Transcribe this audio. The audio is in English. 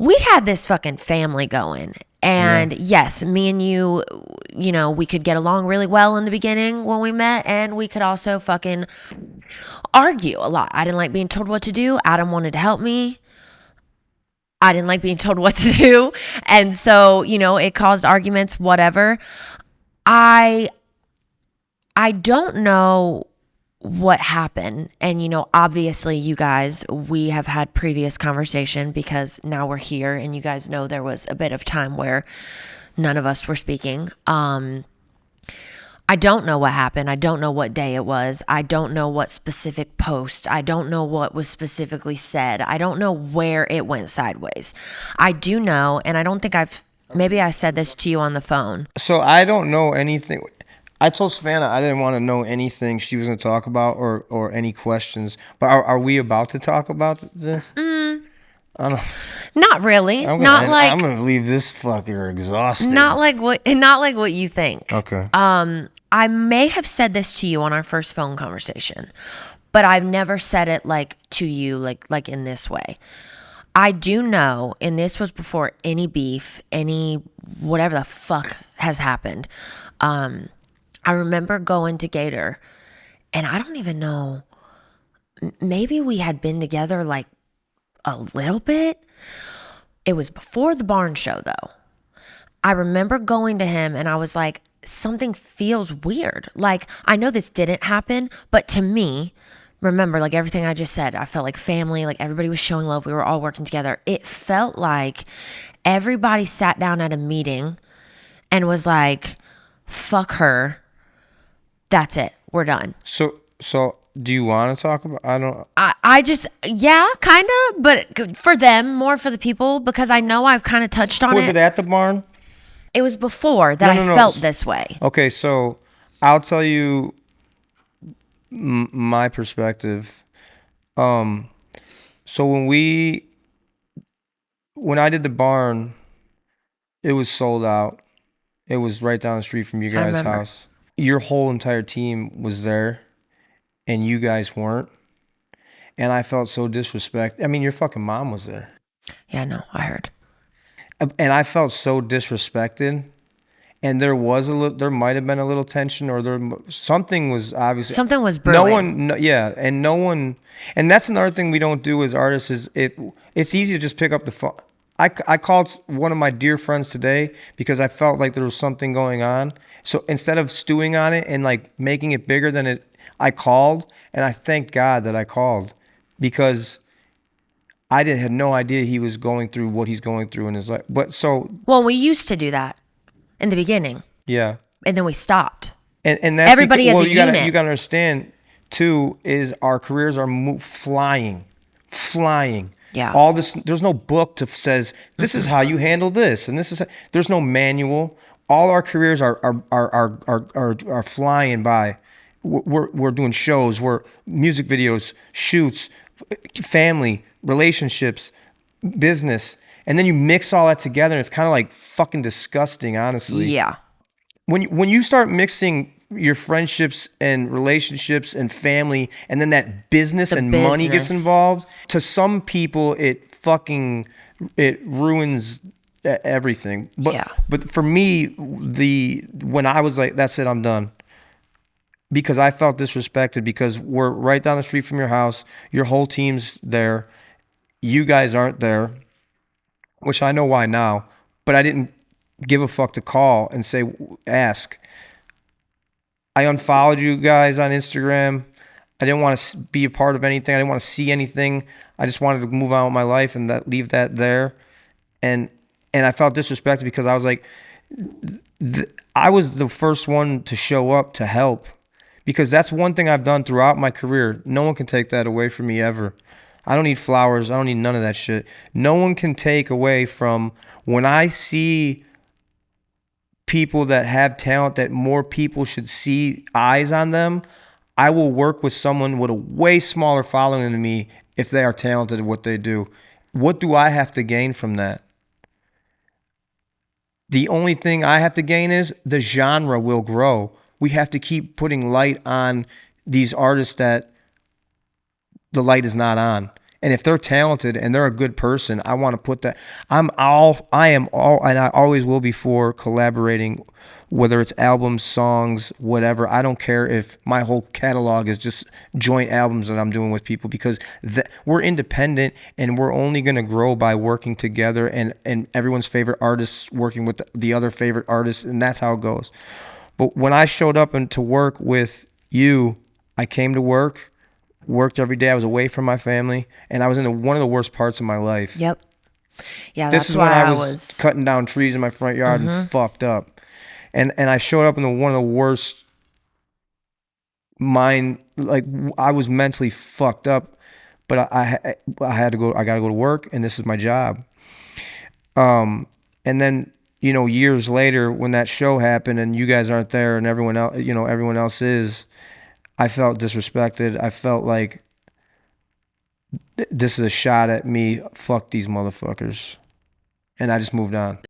we had this fucking family going. And yes, me and you know, we could get along really well in the beginning when we met, and we could also fucking argue a lot. I didn't like being told what to do. Adam wanted to help me. I didn't like being told what to do. And so, you know, it caused arguments, whatever. I don't know what happened. And, you know, obviously you guys, we have had previous conversation because now we're here, and you guys know there was a bit of time where none of us were speaking. I don't know what happened. I don't know what day it was. I don't know what specific post. I don't know what was specifically said. I don't know where it went sideways. I do know, and I don't think maybe I said this to you on the phone. So I don't know anything. I told Savannah I didn't want to know anything she was going to talk about or any questions. But are we about to talk about this? I don't. Not really. I'm gonna leave this fucker exhausted. Not like what you think. Okay. I may have said this to you on our first phone conversation, but I've never said it like to you like in this way. I do know, and this was before any beef, any whatever the fuck has happened. I remember going to Gator, and I don't even know, maybe we had been together like a little bit. It was before the barn show though. I remember going to him and I was like, something feels weird. Like, I know this didn't happen, but to me, remember, like everything I just said, I felt like family, like everybody was showing love. We were all working together. It felt like everybody sat down at a meeting and was like, fuck her. That's it. We're done. So do you want to talk about? I just, yeah, kind of, but for them, more for the people, because I know I've kind of touched on it. Was it at the barn? It was before that I felt this way. Okay, so I'll tell you my perspective. So when I did the barn, it was sold out. It was right down the street from you guys' house. Your whole entire team was there, and you guys weren't. And I felt so disrespected. I mean, your fucking mom was there. Yeah, no, I heard. And I felt so disrespected. And there might have been a little tension, or something was obviously. Something was brewing. And that's another thing we don't do as artists is it's easy to just pick up the phone. I called one of my dear friends today because I felt like there was something going on. So instead of stewing on it and like making it bigger than it, I called, and I thank God that I called, because I had no idea he was going through what he's going through in his life. Well, we used to do that in the beginning. Yeah. And then we stopped. And that's everybody as a unit. You got to understand too is our careers are flying. Yeah. All this, there's no book that says this is how you handle this, and there's no manual. All our careers are flying by. We're doing shows, we're music videos, shoots, family, relationships, business, and then you mix all that together, and it's kind of like fucking disgusting, honestly. Yeah. When you start mixing your friendships and relationships and family, and then that business money gets involved, to some people it ruins everything. But for me, when I was like, that's it, I'm done. Because I felt disrespected, because we're right down the street from your house. Your whole team's there. You guys aren't there, which I know why now, but I didn't give a fuck to call and ask. I unfollowed you guys on Instagram. I didn't want to be a part of anything. I didn't want to see anything. I just wanted to move on with my life and leave that there. And I felt disrespected because I was like, I was the first one to show up to help, because that's one thing I've done throughout my career. No one can take that away from me ever. I don't need flowers. I don't need none of that shit. No one can take away from when I see people that have talent that more people should see eyes on them. I will work with someone with a way smaller following than me if they are talented at what they do. What do I have to gain from that? The only thing I have to gain is the genre will grow. We have to keep putting light on these artists that the light is not on. And if they're talented and they're a good person, I want to put that. I am all, and I always will be for collaborating, whether it's albums, songs, whatever. I don't care if my whole catalog is just joint albums that I'm doing with people, because we're independent and we're only going to grow by working together, and everyone's favorite artists working with the other favorite artists, and that's how it goes. But when I showed up and to work with you, I came to work, worked every day. I was away from my family, and I was in one of the worst parts of my life. Yep. Yeah, this that's is why when I was cutting down trees in my front yard and fucked up. And I showed up in one of the worst I was mentally fucked up, but I had to go. I got to go to work, and this is my job. And then, years later, when that show happened and you guys aren't there and everyone else is, I felt disrespected. I felt like this is a shot at me. Fuck these motherfuckers. And I just moved on.